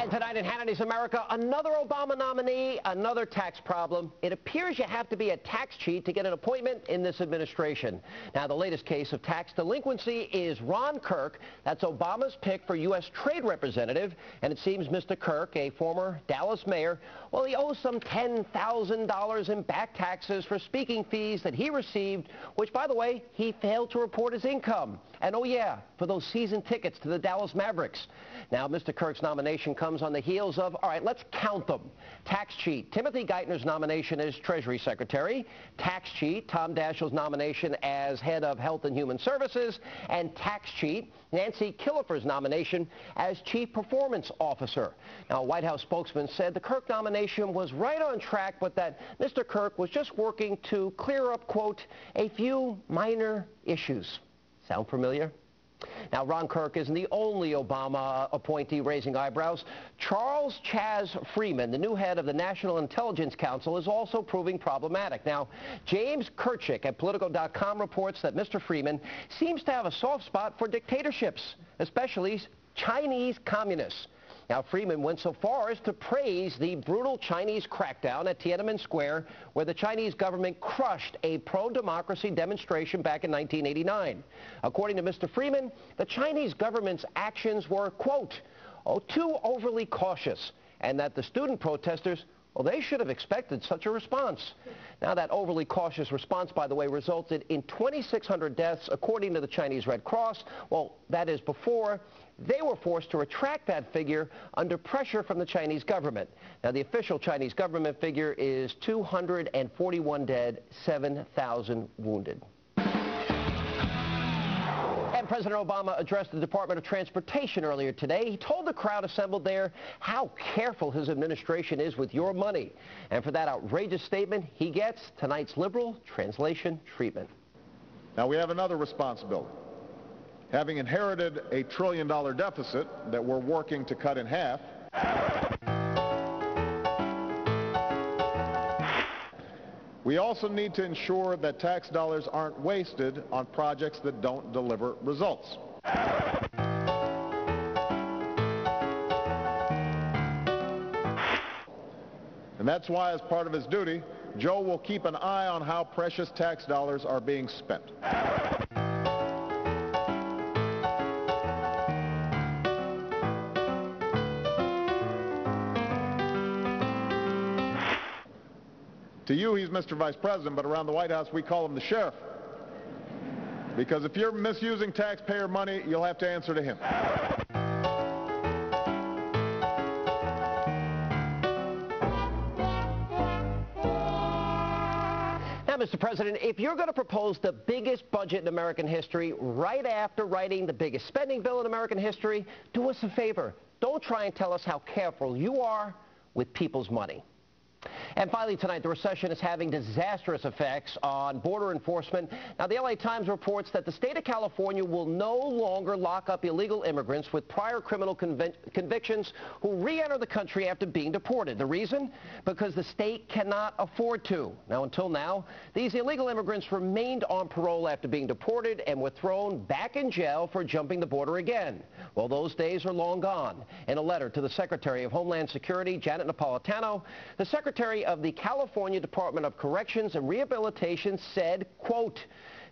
And tonight in Hannity's America, another Obama nominee, another tax problem. It appears you have to be a tax cheat to get an appointment in this administration. Now, the latest case of tax delinquency is Ron Kirk. That's Obama's pick for U.S. Trade Representative. And it seems Mr. Kirk, a former Dallas mayor, well, he owes some $10,000 in back taxes for speaking fees that he received, which, by the way, he failed to report as income. And oh yeah, for those season tickets to the Dallas Mavericks. Now, Mr. Kirk's nomination comes on the heels of, all right, let's count them. Tax cheat, Timothy Geithner's nomination as Treasury Secretary. Tax cheat, Tom Daschle's nomination as Head of Health and Human Services. And tax cheat, Nancy Killefer's nomination as Chief Performance Officer. Now, a White House spokesman said the Kirk nomination was right on track, but that Mr. Kirk was just working to clear up, quote, a few minor issues. Sound familiar? Now, Ron Kirk isn't the only Obama appointee raising eyebrows. Charles Chaz Freeman, the new head of the National Intelligence Council, is also proving problematic. Now, James Kirchick at Politico.com reports that Mr. Freeman seems to have a soft spot for dictatorships, especially Chinese communists. Now, Freeman went so far as to praise the brutal Chinese crackdown at Tiananmen Square, where the Chinese government crushed a pro-democracy demonstration back in 1989. According to Mr. Freeman, the Chinese government's actions were, quote, too overly cautious, and that the student protesters, well, they should have expected such a response. Now, that overly cautious response, by the way, resulted in 2,600 deaths, according to the Chinese Red Cross. Well, that is before they were forced to retract that figure under pressure from the Chinese government. Now, the official Chinese government figure is 241 dead, 7,000 wounded. And President Obama addressed the Department of Transportation earlier today. He told the crowd assembled there how careful his administration is with your money. And for that outrageous statement, he gets tonight's liberal translation treatment. Now, we have another responsibility. Having inherited a $1 trillion deficit that we're working to cut in half, we also need to ensure that tax dollars aren't wasted on projects that don't deliver results. And that's why, as part of his duty, Joe will keep an eye on how precious tax dollars are being spent. To you, he's Mr. Vice President, but around the White House, we call him the sheriff. Because if you're misusing taxpayer money, you'll have to answer to him. Now, Mr. President, if you're going to propose the biggest budget in American history right after writing the biggest spending bill in American history, do us a favor. Don't try and tell us how careful you are with people's money. And finally tonight, the recession is having disastrous effects on border enforcement. Now, the LA Times reports that the state of California will no longer lock up illegal immigrants with prior criminal convictions who re-enter the country after being deported. The reason? Because the state cannot afford to. Now, until now, these illegal immigrants remained on parole after being deported and were thrown back in jail for jumping the border again. Well, those days are long gone. In a letter to the Secretary of Homeland Security, Janet Napolitano, the Secretary of the California Department of Corrections and Rehabilitation said, quote,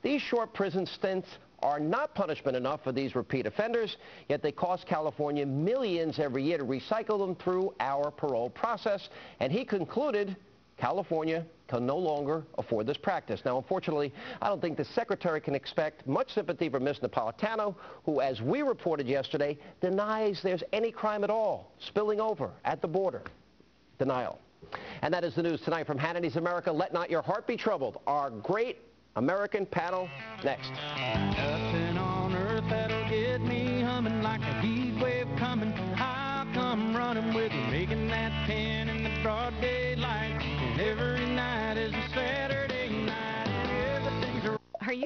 these short prison stints are not punishment enough for these repeat offenders, yet they cost California millions every year to recycle them through our parole process. And he concluded California can no longer afford this practice. Now, unfortunately, I don't think the Secretary can expect much sympathy from Ms. Napolitano, who, as we reported yesterday, denies there's any crime at all spilling over at the border. Denial. And that is the news tonight from Hannity's America. Let not your heart be troubled. Our great American panel next.